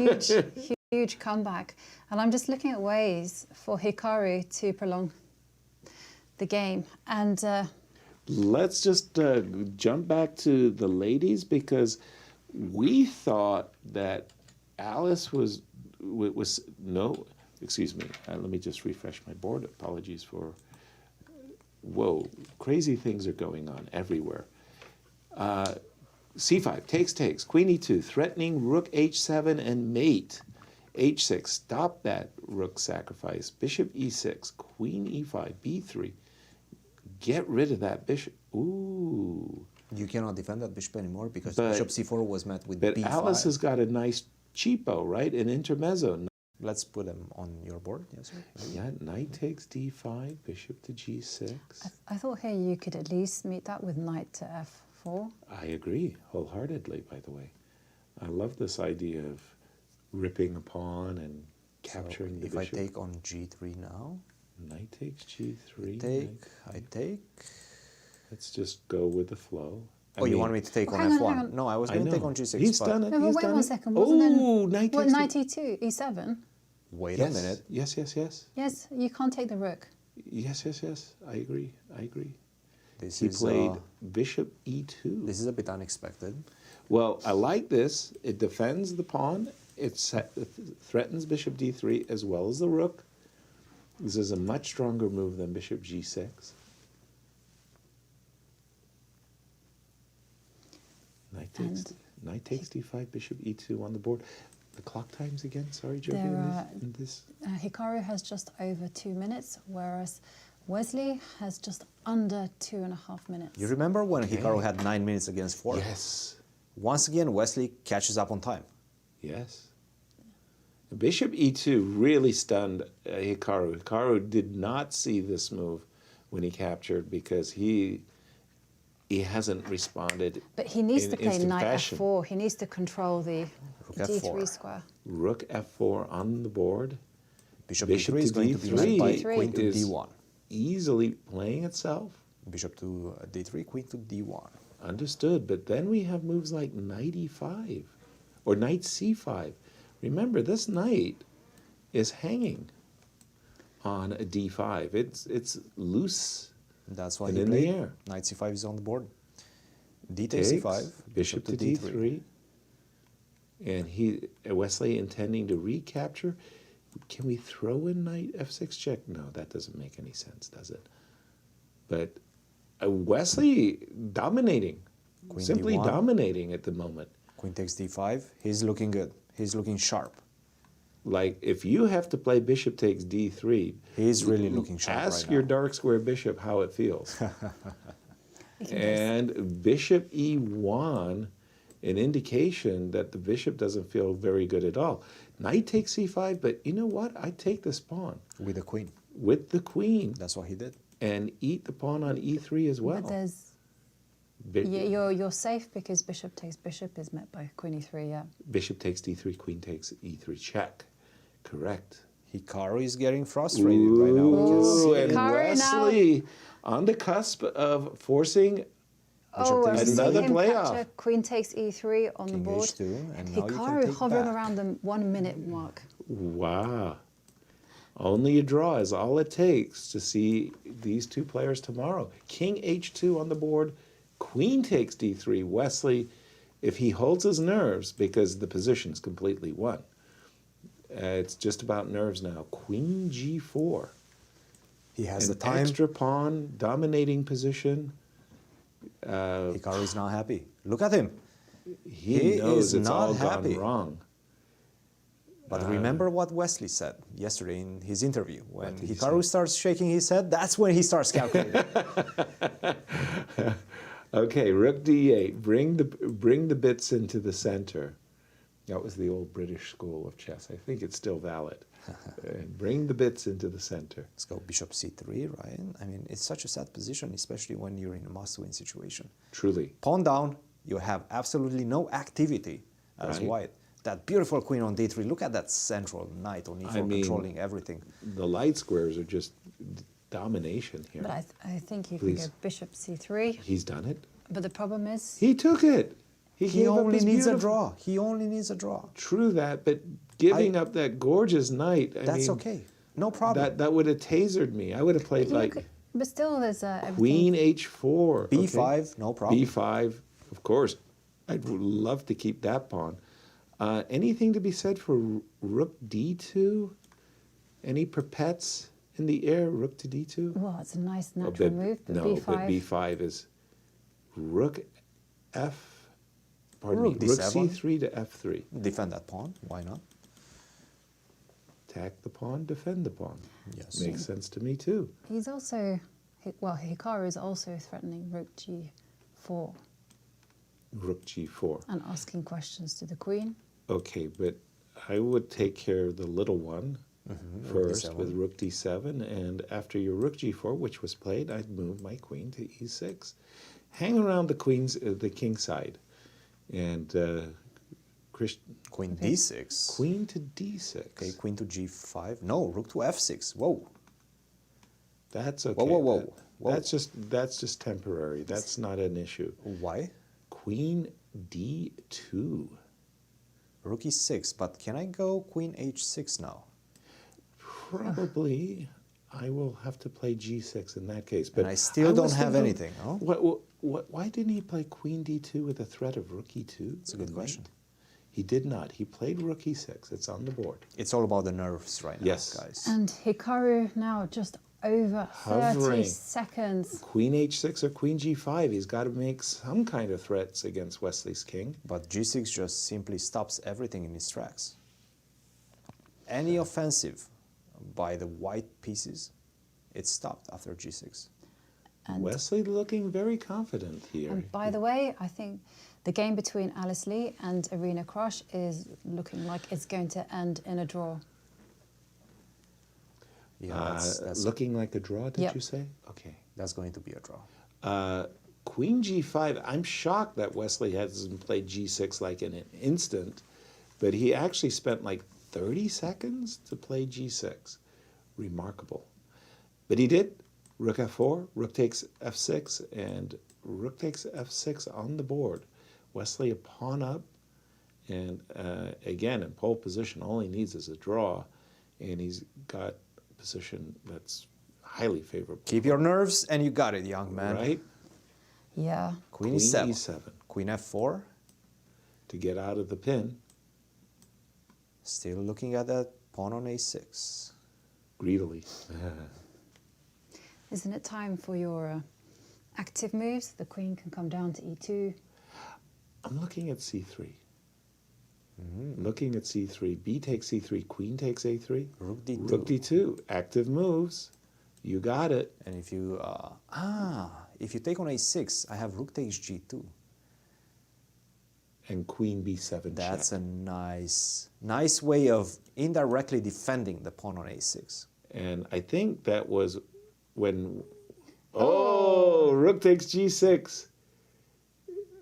huge, huge comeback. And I'm just looking at ways for Hikaru to prolong the game. And let's just jump back to the ladies, because we thought that Alice was no, excuse me, let me just refresh my board. Apologies for, whoa, crazy things are going on everywhere. C5, takes, queen e2, threatening rook h7 and mate. h6, stop that rook sacrifice. Bishop e6, queen e5, b3. Get rid of that bishop. Ooh. You cannot defend that bishop anymore because bishop c4 was met with but b5. But Alice has got a nice cheapo, right? An intermezzo. Let's put them on your board, yes sir? Yeah, knight takes d5, bishop to g6. I thought here you could at least meet that with knight to f4. I agree wholeheartedly, by the way. I love this idea of ripping a pawn and capturing the bishop. If I take on g3 now? Knight takes g3. I take. Let's just go with the flow. Oh, you want me to take on hang f1? on. No, I was going to take on g6. He's done it. No, but wait one second. Wasn't knight e2, e7? Wait a minute. Yes. Yes, you can't take the rook. Yes. I agree. He played bishop e2. This is a bit unexpected. Well, I like this. It defends the pawn. It threatens bishop d3 as well as the rook. This is a much stronger move than bishop g6. Knight takes d5, bishop e2 on the board. The clock times again, sorry, Jody. Hikaru has just over 2 minutes, whereas Wesley has just under 2.5 minutes. You remember when Hikaru had 9 minutes against 4? Yes. Once again, Wesley catches up on time. Yes. Bishop e2 really stunned Hikaru. Hikaru did not see this move when he captured because he hasn't responded. But he needs to play knight fashion. f4. He needs to control the d3 square. Rook f4 on the board. Bishop d3 is going to be met by queen to d1. Easily playing itself. Bishop to d3, queen to d1. Understood. But then we have moves like knight e5 or knight c5. Remember, this knight is hanging on a d5. It's loose. That's why and he in played. The air. Knight c5 is on the board. D takes c5. Bishop to d3. And Wesley intending to recapture. Can we throw in knight f6 check? No, that doesn't make any sense, does it? But Wesley dominating. Queen simply d1. Dominating at the moment. Queen takes d5. He's looking good. He's looking sharp. Like, if you have to play bishop takes d3, he's really looking sharp right now. Ask your dark square bishop how it feels. And bishop e1, an indication that the bishop doesn't feel very good at all. Knight takes c5, but you know what? I take this pawn. With the queen. With the queen. That's what he did. And eat the pawn on e3 as well. But there's... You're safe because bishop takes bishop is met by queen e3, yeah. Bishop takes d3, queen takes e3 check. Correct. Hikaru is getting frustrated right now. Ooh, and Wesley on the cusp of forcing another playoff. Capture, queen takes e3 on the board. H2, and Hikaru hovering around the 1 minute mark. Wow. Only a draw is all it takes to see these two players tomorrow. King h2 on the board. Queen takes d3. Wesley, if he holds his nerves, because the position's completely won, it's just about nerves now. Queen g4. He has the time. Extra pawn, dominating position. Hikaru is not happy. Look at him. He knows it's all gone wrong. But remember what Wesley said yesterday in his interview. When Hikaru starts shaking his head, that's when he starts calculating. Okay, rook d8. Bring the bits into the center. That was the old British school of chess. I think it's still valid. And bring the bits into the center. Let's go bishop c3, right? I mean, it's such a sad position, especially when you're in a must-win situation. Truly. Pawn down, you have absolutely no activity as white. That beautiful queen on d3. Look at that central knight on e4 controlling everything. The light squares are just domination here. But I think you can go bishop c3. He's done it. But the problem is... He took it. He He gave up only his needs a beautiful- draw. He only needs a draw. True that, but giving up that gorgeous knight, I That's mean, okay. No problem. that would have tasered me. I would have played You like could- but still, there's Queen everything. H4. B5, no problem. B5, of course. I'd love to keep that pawn. Anything to be said for Rook D2? Any perpets in the air? Rook to D2? Well, it's a nice Oh, natural move, but no, B5. but B5 is Rook F. Pardon Rook me. Rook D7. C3 to F3. Defend that pawn. Why not? Attack the pawn, defend the pawn. Yes. Makes sense to me too. He's also, well, Hikaru is also threatening Rook G4 Rook G4. and asking questions to the queen. Okay, but I would take care of the little one Rook first D7. with Rook D7, and after your Rook G4, which was played, I'd move my queen to E6. Hang around the king side, and Queen D6. Queen to D6. Okay, queen to G5. No, rook to F6. Whoa. That's okay. Whoa, whoa, whoa. Whoa. That's just temporary. That's not an issue. Why? Queen D2. Rook E6, but can I go queen H6 now? Probably, I will have to play G6 in that case. But And I still don't was have thinking, anything, huh? Why didn't he play Queen D2 with the threat of Rook E2? That's a good question. He did not. He played Rook E6. It's on the board. It's all about the nerves right now, Yes. guys. And Hikaru now just over 30 Hovering. seconds. Queen H6 or Queen G5. He's got to make some kind of threats against Wesley's king. But G6 just simply stops everything in its tracks. Any offensive by the white pieces, it's stopped after G6. And, Wesley looking very confident here. and by the way, I think the game between Alice Lee and Irina Krush is looking like it's going to end in a draw. Yeah, that's looking like a draw, did Yep. you say? Okay. that's going to be a draw. Queen G5, I'm shocked that Wesley hasn't played G6 like in an instant, but he actually spent like 30 seconds to play G6. Remarkable. But he did. Rook F4, Rook takes F6, and Rook takes F6 on the board. Wesley a pawn up, and again, in pole position, all he needs is a draw, and he's got a position that's highly favorable. Keep your nerves, and you got it, young man. Right? Yeah. Queen E7. E7 Queen F4. to get out of the pin. Still looking at that pawn on A6. Greedily. Isn't it time for your active moves? The queen can come down to E2. I'm looking at C3. Looking at C3. B takes C3. Queen takes A3. Rook D2. Rook D2. Active moves. You got it. And if you if you take on A6, I have rook takes G2. And Queen B7 That's check. a nice way of indirectly defending the pawn on A6. And I think that was when... Oh, Rook takes G6.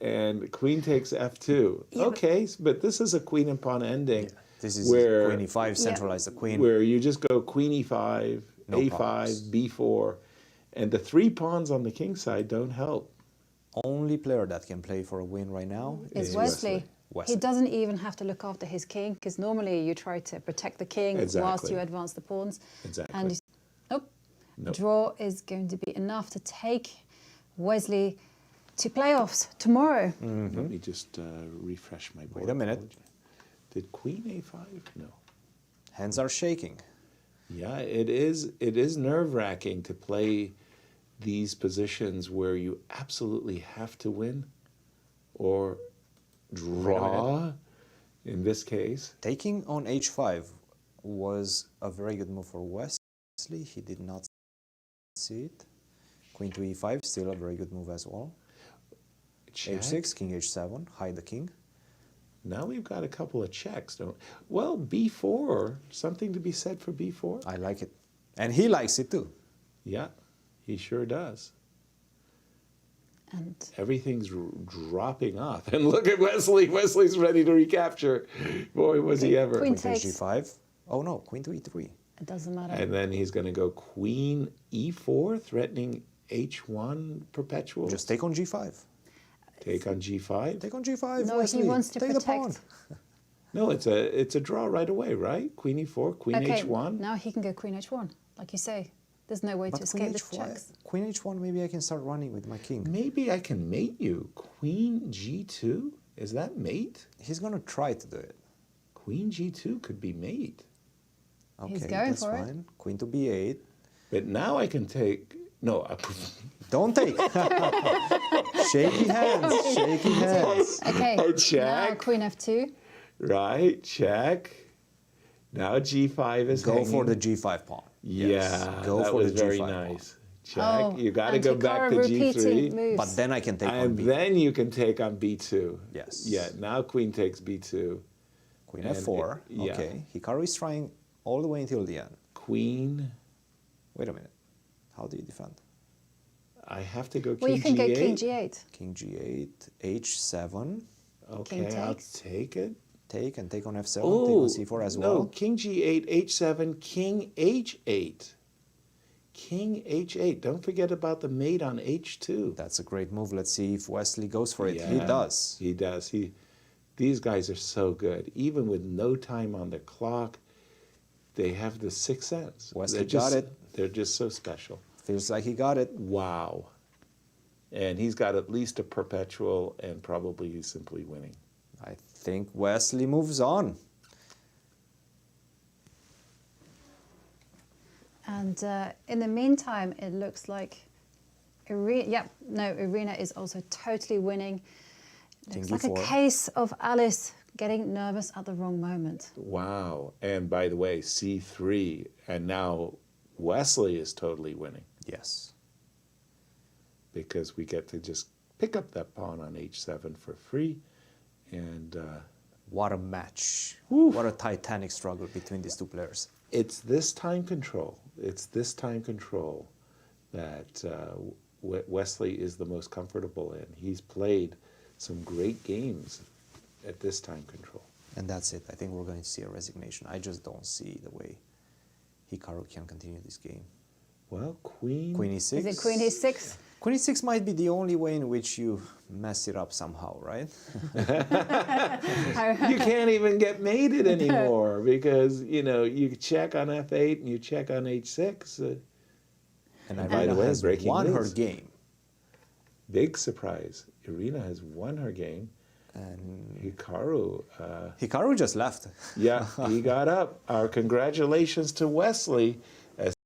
And Queen takes F2. Yeah, but- Okay, but this is a Queen and pawn ending. This is where, Queen E5, centralize the queen. Where you just go Queen E5, No A5, problems. B4. And the 3 pawns on the king side don't help. Only player that can play for a win right now Is is Wesley. Wesley. He doesn't even have to look after his king, because normally you try to protect the king whilst Exactly. you advance the pawns. Exactly. And nope, Nope. draw is going to be enough to take Wesley to playoffs tomorrow. Let me just refresh my board. Wait a minute. Did Queen A5? No. Hands are shaking. Yeah, it is nerve-wracking to play these positions where you absolutely have to win or draw, in this case. Taking on H5 was a very good move for Wesley. He did not see it. Queen to E5, still a very good move as well. Check. H6, King H7, hide the king. Now we've got a couple of checks, don't? Well, B4, something to be said for B4. I like it. And he likes it too. Yeah, he sure does. And Everything's dropping off. And look at Wesley. Wesley's ready to recapture. Boy, was he ever. Queen Queen to takes. G5. Oh no, Queen to E3. it doesn't matter. And then he's going to go Queen E4, threatening H1 perpetual. Just take on G5. Take on G5? Take on G5, No, Wesley. he wants to Take the pawn. protect. No, it's a draw right away, right? Queen E4, Queen Okay, H1. now he can go Queen H1, like you say. There's no way to But Queen escape the H1, checks. Queen H1, maybe I can start running with my king. Maybe I can mate you. Queen G2? Is that mate? He's going to try to do it. Queen G2 could be mate. Okay, He's going that's for it. fine. Queen to B8. But now I can take... No, Don't take. Shaky hands. Shaky hands. Okay, now check. Queen F2. Right, check. Now G5 is Go hanging. for the G5 pawn. Yes. Yeah, Go that for was the very G5 nice. Check. Oh, You got to and go back Hikaru to repeating G3. moves. But then I can take on And B. then you can take on B2. Yes. Yeah, now Queen takes B2. Queen and F4. yeah. Okay. Hikaru is trying all the way until the end. Queen. Wait a minute. How do you defend? I have to go King Well, you can G8. go King G8. King G8, H7. Okay, King I'll takes. take it. Take and take on F7. Oh, take on C4 as no, well. King G8, H7, King H8. King H8. Don't forget about the mate on H2. That's a great move. Let's see if Wesley goes for it. He Yeah, does. He does. These guys are so good. Even with no time on the clock, they have the sixth sense. Wesley They're just, got it. They're just so special. Feels like he got it. Wow. And he's got at least a perpetual, and probably he's simply winning. I think Wesley moves on. And in the meantime, it looks like Irina is also totally winning. King It's like a E4. case of Alice getting nervous at the wrong moment. Wow. And by the way, C3, and now Wesley is totally winning Yes. because we get to just pick up that pawn on H7 for free. And What a match. Oof. What a titanic struggle between these two players. it's this time control. It's this time control that Wesley is the most comfortable in. He's played some great games at this time control. And that's it. I think we're going to see a resignation. I just don't see the way Hikaru can continue this game. Well, Queen E6. Is it Queen E6? Queen E6 might be the only way in which you mess it up somehow, right? you can't even get mated anymore because, you check on F8 and you check on H6. And by the Irina way, has breaking won her news. game. Big surprise. Irina has won her game. And Hikaru, Hikaru just left. yeah, he got up. Our congratulations to Wesley